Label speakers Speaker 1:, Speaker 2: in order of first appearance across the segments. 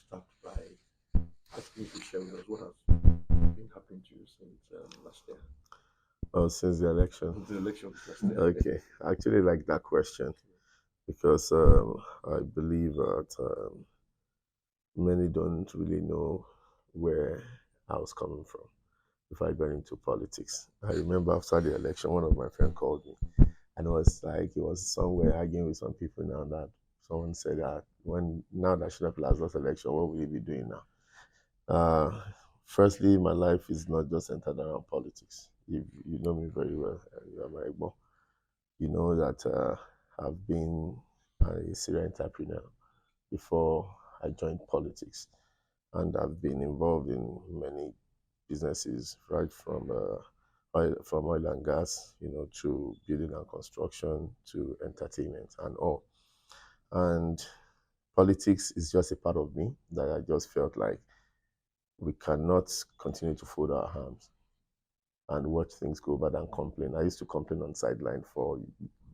Speaker 1: start by asking you to share with us what has been happening to you since last year,
Speaker 2: Oh, since the election.
Speaker 1: the elections last year.
Speaker 2: Okay, I actually like that question because I believe that many don't really know where I was coming from before I got into politics. I remember after the election, one of my friends called me, and it was like he was somewhere arguing with some people now that someone said that when now that SHINA has lost election, what will he be doing now? Uh, Firstly, my life is not just centered around politics. You know me very well. You are my Igbo. You know that I've been a serial entrepreneur before I joined politics, and I've been involved in many businesses, right from oil and gas, to building and construction, to entertainment and all. And politics is just a part of me that I just felt like we cannot continue to fold our arms and watch things go bad and complain. I used to complain on sideline for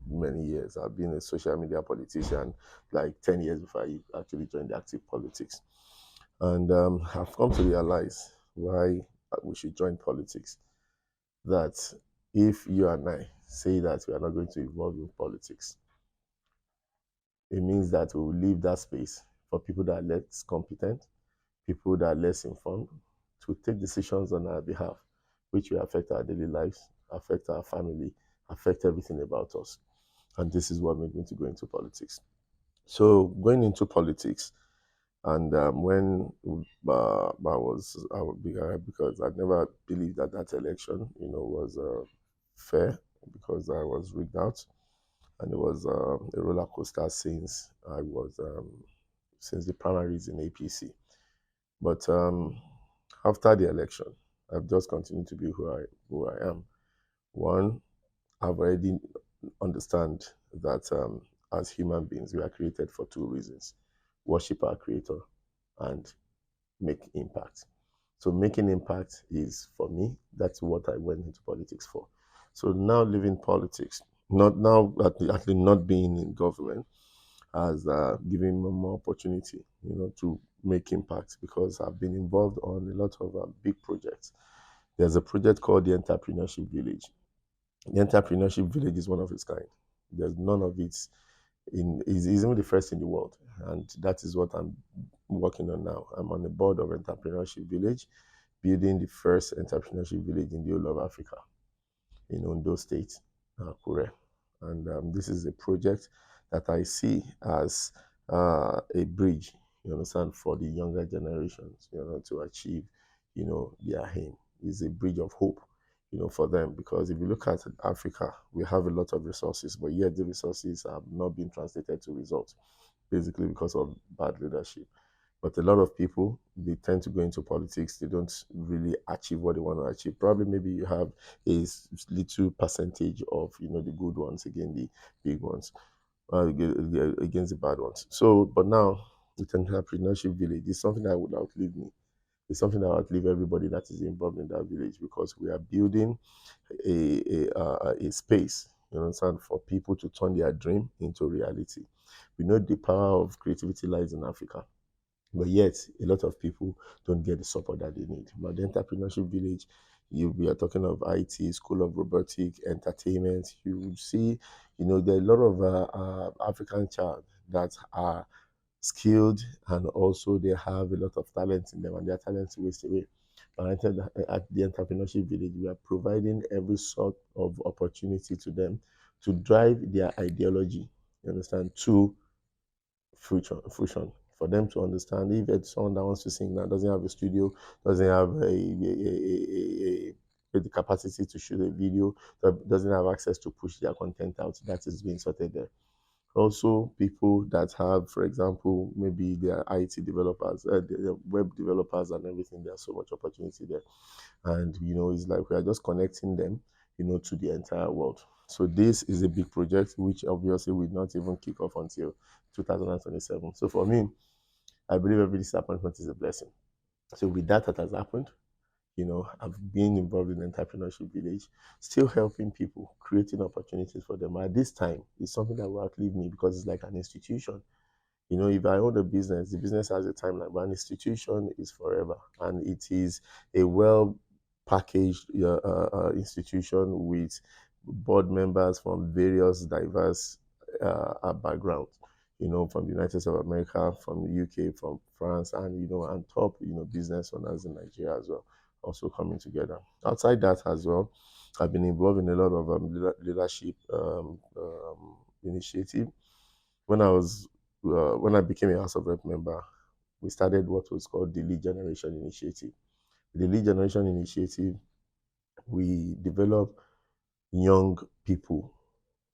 Speaker 2: many years. I've been a social media politician like 10 years before I actually joined the active politics. And I've come to realize why we should join politics. That if you and I say that we are not going to involve in politics, it means that we will leave that space for people that are less competent, people that are less informed, to take decisions on our behalf, which will affect our daily lives, affect our family, affect everything about us. And this is what made me to go into politics. So going into politics, and when because I never believed that that election, was fair because I was rigged out, and it was a roller coaster since the primaries in APC. But after the election, I've just continued to be who I am. One, I've already understand that as human beings, we are created for two reasons: worship our Creator and make impact. So making impact is, for me, that's what I went into politics for. So now leaving politics, not now actually not being in government, has given me more opportunity, to make impact because I've been involved on a lot of big projects. There's a project called the Entrepreneurship Village. The Entrepreneurship Village is one of its kind. There's none of it is even the first in the world, and that is what I'm working on now. I'm on the board of Entrepreneurship Village, building the first entrepreneurship village in the whole of Africa, in Ondo State, Akure. And this is a project that I see as a bridge, you understand, for the younger generations, to achieve, their aim. It's a bridge of hope, for them. Because if you look at Africa, we have a lot of resources, but yet the resources have not been translated to results, basically because of bad leadership. But a lot of people, they tend to go into politics. They don't really achieve what they want to achieve. Probably maybe you have a little percentage of, the good ones against the big ones, against the bad ones. So, but now with entrepreneurship village, it's something that would outlive me. It's something that will outlive everybody that is involved in that village, because we are building a space, understand, for people to turn their dream into reality. We know the power of creativity lies in Africa. But yet, a lot of people don't get the support that they need. But the entrepreneurship village, we are talking of IT, School of Robotic, entertainment. You will see, there are a lot of African child that are skilled, and also they have a lot of talent in them, and their talents waste away. But at the entrepreneurship village, we are providing every sort of opportunity to them to drive their ideology, you understand, to fruition, for them to understand. If it's someone that wants to sing now, doesn't have a studio, doesn't have the capacity to shoot a video, that doesn't have access to push their content out, that is being sorted there. Also, people that have, for example, maybe they are IT developers, they're web developers and everything. There's so much opportunity there. And, it's like we are just connecting them, to the entire world. So this is a big project, which obviously will not even kick off until 2027. So for me, I believe every disappointment is a blessing. So with that has happened, I've been involved in the entrepreneurship village, still helping people, creating opportunities for them. At this time, it's something that will outlive me because it's like an institution. You know, if I own a business, the business has a timeline, but an institution is forever, and it is a well packaged institution with board members from various diverse backgrounds. You know, from the United States of America, from the UK, from France, and and top business owners in Nigeria as well, also coming together. Outside that as well, I've been involved in a lot of leadership initiative. When I was when I became a House of Rep member, we started what was called the Lead Generation Initiative. The Lead Generation Initiative, we develop young people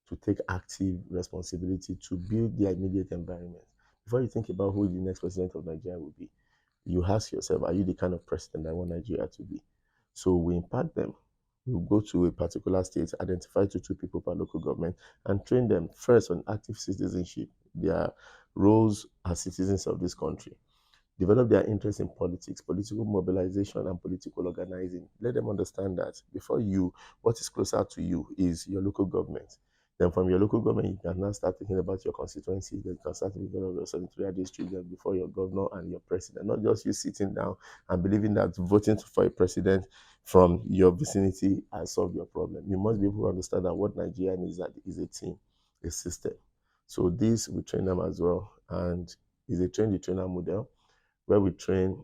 Speaker 2: to take active responsibility to build their immediate environment. Before you think about who the next president of Nigeria will be, you ask yourself, are you the kind of president I want Nigeria to be? So we impact them. We go to a particular state, identify two people per local government, and train them first on active citizenship, their roles as citizens of this country. Develop their interest in politics, political mobilization, and political organizing. Let them understand that before you, what is closer to you is your local government. Then from your local government, you can now start thinking about your constituency. Then you can start thinking of your senatorial district, then before your governor and your president. Not just you sitting down and believing that voting for a president from your vicinity has solved your problem. You must be able to understand that what Nigeria needs is a team, a system. So this we train them as well, and is a train the trainer model where we train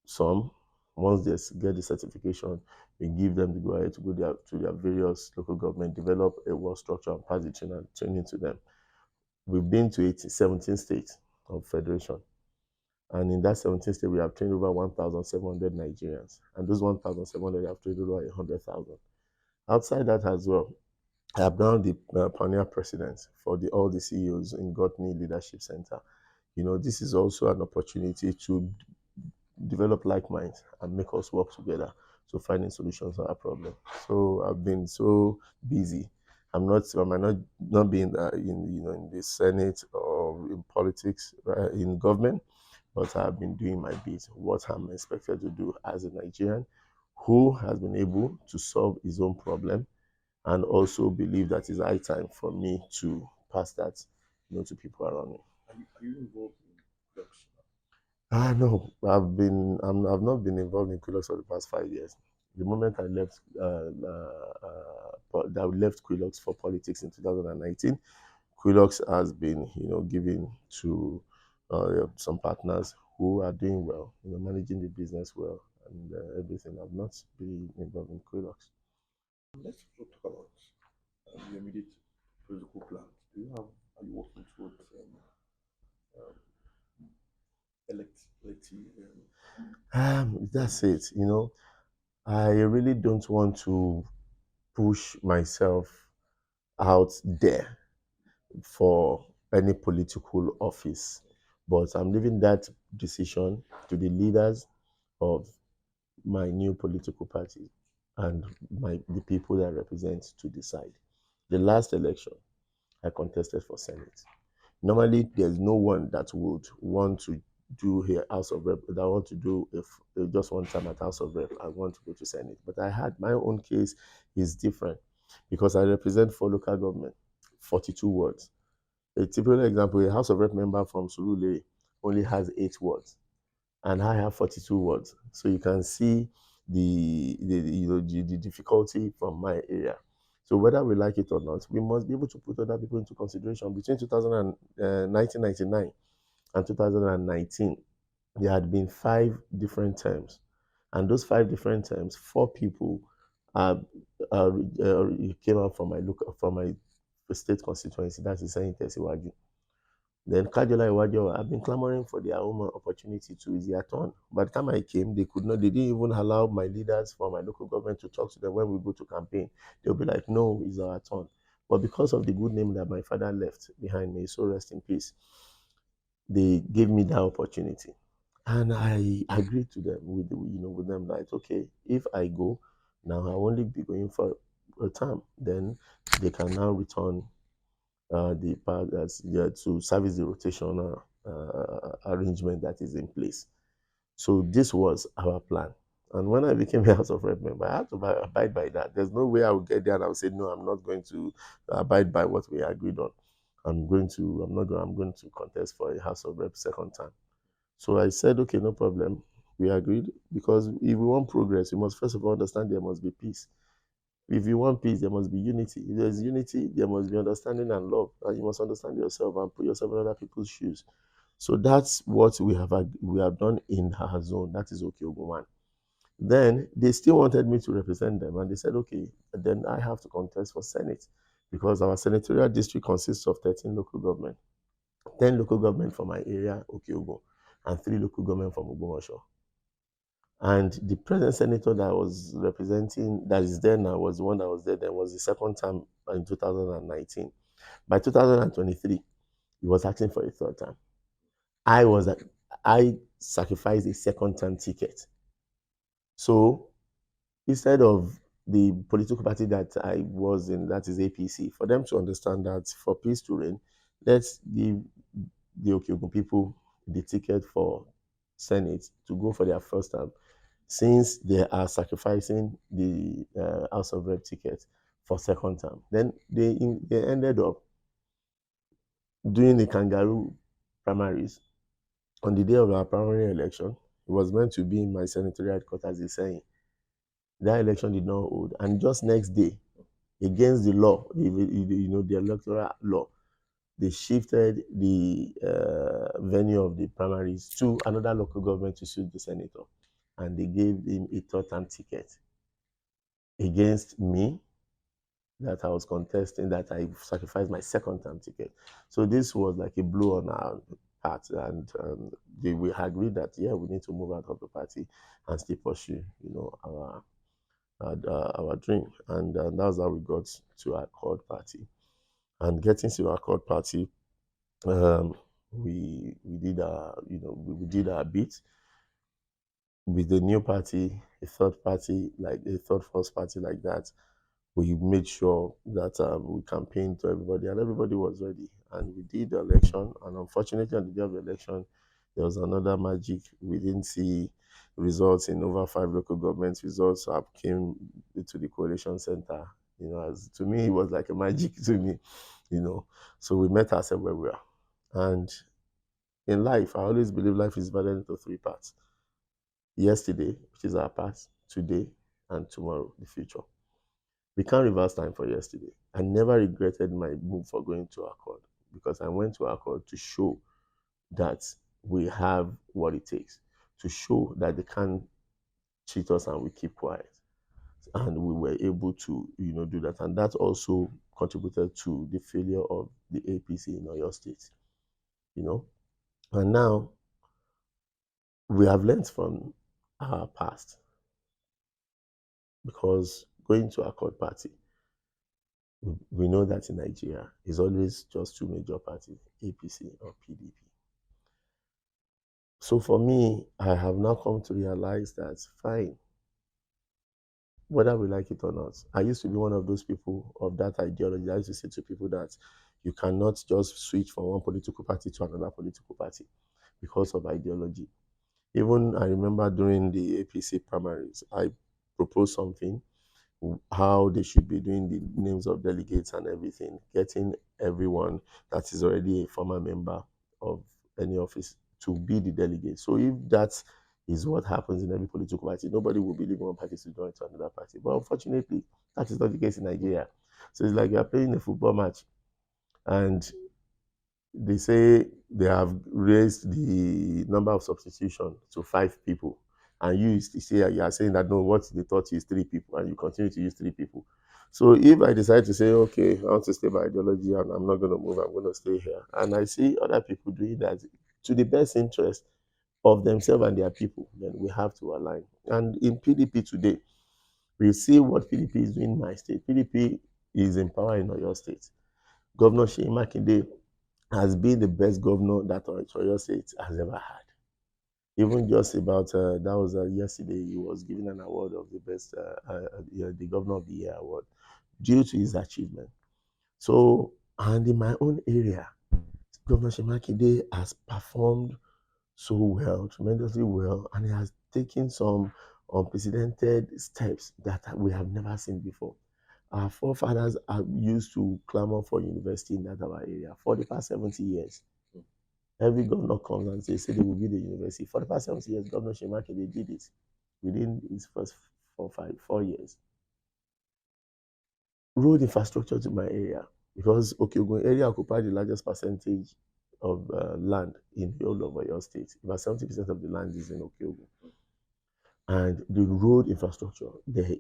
Speaker 2: some. Once they get the certification, we give them the go ahead to go to their various local government, develop a work structure, and pass the training to them. We've been to 17 states of federation. And in that 17 states, we have trained over 1,700 Nigerians. And those 1,700 have trained over 100,000. Outside that as well, I have now the pioneer president for all the CEOs in Gotney Leadership Center. You know, this is also an opportunity to develop like minds and make us work together to finding solutions to our problem. So I've been so busy. I might not be in the Senate or in politics, in government, but I've been doing my bit. What I'm expected to do as a Nigerian who has been able to solve his own problem and also believe that it's high time for me to pass that, to people around me.
Speaker 1: Are you involved in clubs?
Speaker 2: No, I've not been involved in Quilox for the past 5 years. The moment I left, I left Quilox for politics in 2019. Quilox has been, given to some partners who are doing well, managing the business well and everything. I've not been involved in Quilox.
Speaker 1: Let's also talk about your immediate political plans. Are you working towards um, elective?
Speaker 2: That's it. I really don't want to push myself out there for any political office, but I'm leaving that decision to the leaders of my new political party and the people that I represent to decide. The last election, I contested for Senate. Normally, there's no one that would want to do here House of Rep that want to do if just one time at House of Rep. I want to go to Senate, but I had my own case is different because I represent 4 local government, 42 wards. A typical example: a House of Rep member from Surulere only has 8 wards, and I have 42 wards. So you can see the difficulty from my area. So whether we like it or not, we must be able to put other people into consideration. Between 1999 and 2019, there had been 5 different terms, and those 5 different terms, 4 people uh, uh, came out from my state constituency. That's the Seyi Tesiwaju. Then Kajola Iwajo have been clamoring for their own opportunity to use their turn. By the time I came, they could not, they didn't even allow my leaders from my local government to talk to them when we go to campaign. They'll be like, no, it's our turn. But because of the good name that my father left behind me, so rest in peace, they gave me that opportunity. And I agreed to them with them that okay, if I go, now I'll only be going for a term. Then they can now return the part that's there to service the rotational arrangement that is in place. So this was our plan. And when I became a House of Rep member, I had to abide by that. There's no way I would get there and I would say, no, I'm not going to abide by what we agreed on. I'm going to contest for a House of Reps second time. So I said, okay, no problem. We agreed, because if we want progress, we must first of all understand there must be peace. If you want peace, there must be unity. If there's unity, there must be understanding and love. And you must understand yourself and put yourself in other people's shoes. So that's what we have done in our zone. That is okay, Ogun. Then they still wanted me to represent them, and they said, okay, then I have to contest for Senate, because our senatorial district consists of 13 local government, 10 local government from my area, Okeogun, and 3 local government from Ogbomoso. And the present senator that was representing, that is there now, was the one that was there then, was the second term in 2019. By 2023, he was asking for a third term. I sacrificed a second term ticket. So instead of the political party that I was in, that is APC, for them to understand that for peace to reign, let's give the Okeogun people the ticket for Senate to go for their first term, since they are sacrificing the House of Rep ticket for second term. Then they ended up doing the kangaroo primaries on the day of our primary election. It was meant to be in my senatorial headquarters, is saying. That election did not hold, and just next day, against the law, the electoral law, they shifted the venue of the primaries to another local government to suit the senator, and they gave him a third-term ticket against me, that I was contesting, that I sacrificed my second-term ticket. So this was like a blow on our part, and we agreed that we need to move out of the party and still pursue, our dream, and that's how we got to our Accord Party. And getting to our Accord Party, we did we did our bit with the new party, a third party, like a third first party like that. We made sure that we campaigned to everybody, and everybody was ready. And we did the election, and unfortunately, on the day of the election, there was another magic. We didn't see results in over 5 local government. Results came to the coalition center. As to me, it was like a magic to me. So we met ourselves where we are. And in life, I always believe life is divided into 3 parts: yesterday, which is our past; today, and tomorrow, the future. We can't reverse time for yesterday. I never regretted my move for going to Accord, because I went to Accord to show that we have what it takes, to show that they can't cheat us and we keep quiet. And we were able to, do that. And that also contributed to the failure of the APC in Oyo State. And now we have learned from our past, because going to Accord Party, we know that in Nigeria, it's always just 2 major parties, APC or PDP. So for me, I have now come to realize that, fine, whether we like it or not. I used to be one of those people of that ideology. I used to say to people that you cannot just switch from one political party to another political party because of ideology. Even I remember during the APC primaries, I proposed something, how they should be doing the names of delegates and everything, getting everyone that is already a former member of any office to be the delegate. So if that is what happens in every political party, nobody will be leaving one party to join to another party. But unfortunately, that is not the case in Nigeria. So it's like you're playing a football match, and they say they have raised the number of substitution to 5 people, and you are saying that no, what they taught you is 3 people, and you continue to use 3 people. So if I decide to say, okay, I want to stay by ideology and I'm not going to move, I'm going to stay here, and I see other people doing that to the best interest of themselves and their people, then we have to align. And in PDP today, we see what PDP is doing in my state. PDP is in power in Oyo State. Governor Seyi Makinde has been the best governor that Oyo State has ever had. Even just about, that was yesterday, he was given an award of the best, the Governor of the Year award, due to his achievement. So, and in my own area, Governor Seyi Makinde has performed so well, tremendously well, and he has taken some unprecedented steps that we have never seen before. Our forefathers are used to clamor for university in that our area for the past 70 years. Every governor comes and say they will build a university. For the past 70 years, Governor Makinde did it within his first 4 years. Road infrastructure to my area, because Okeogun area occupies the largest percentage of land in the whole of Oyo State. About 70% of the land is in Okeogun. And the road infrastructure there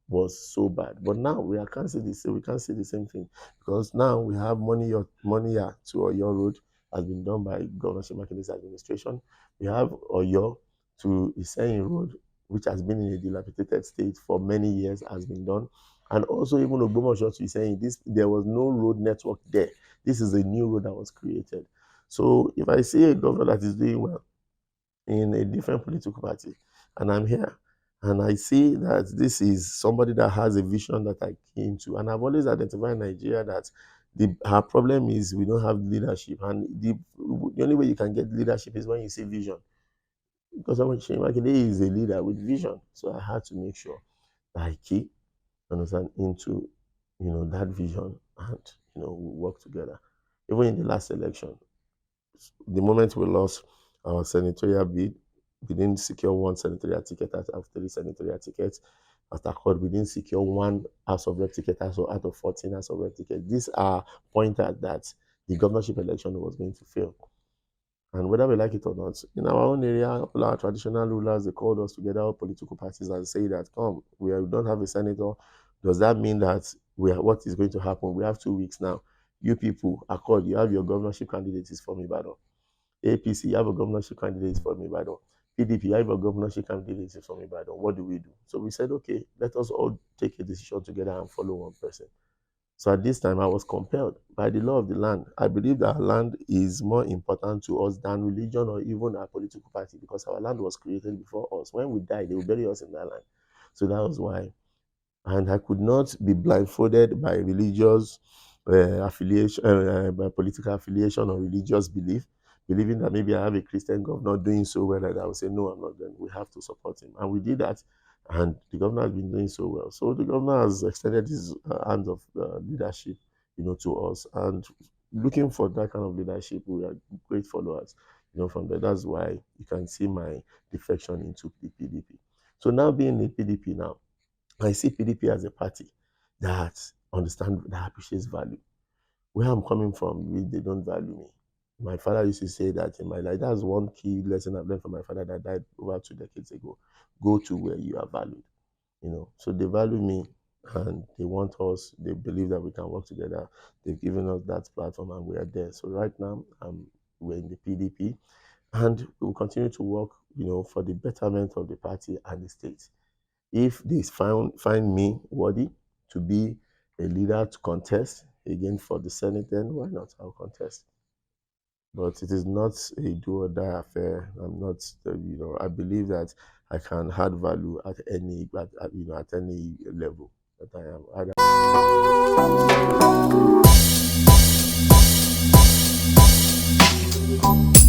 Speaker 2: was so bad. But now we can't say the same thing, because now we have money to Oyo Road has been done by Governor Makinde's administration. We have Oyo to Seyi Road, which has been in a dilapidated state for many years, has been done. And also even Ogbomoso to Seyi, there was no road network there. This is a new road that was created. So if I see a governor that is doing well in a different political party, and I'm here, and I see that this is somebody that has a vision that I came to, and I've always identified Nigeria that our problem is we don't have leadership, and the only way you can get leadership is when you see vision. Because Seyi Makinde is a leader with vision, so I had to make sure that I key into that vision, and we work together. Even in the last election, the moment we lost our senatorial bid, we didn't secure one senatorial ticket out of 3 senatorial tickets. At Accord, we didn't secure one House of Rep ticket out of 14 House of Rep tickets. These are pointers that the governorship election was going to fail. And whether we like it or not, in our own area, all our traditional rulers, they called us together, all political parties, and say that, come, we don't have a senator. Does that mean that what is going to happen? We have 2 weeks now. You people, Accord, you have your governorship candidates from Ibadan. APC, you have a governorship candidate from Ibadan. PDP, you have a governorship candidate from Ibadan. What do we do? So we said, okay, let us all take a decision together and follow one person. So at this time, I was compelled by the law of the land. I believe that our land is more important to us than religion or even our political party, because our land was created before us. When we die, they will bury us in that land. So that was why. And I could not be blindfolded by religious affiliation, by political affiliation or religious belief, believing that maybe I have a Christian governor doing so well, and I would say, no, I'm not. Then we have to support him. And we did that, and the governor has been doing so well. So the governor has extended his hands of leadership, to us, and looking for that kind of leadership, we are great followers, from there. That's why you can see my defection into the PDP. So now being in PDP now, I see PDP as a party that understands, that appreciates value. Where I'm coming from, they don't value me. My father used to say that in my life. That's one key lesson I've learned from my father that died over 2 decades ago. Go to where you are valued. So they value me, and they want us. They believe that we can work together. They've given us that platform, and we are there. So right now, we're in the PDP, and we will continue to work, for the betterment of the party and the state. If they find me worthy to be a leader to contest again for the Senate, then why not? I'll contest. But it is not a do or die affair. I'm not, I believe that I can add value at any level that I am.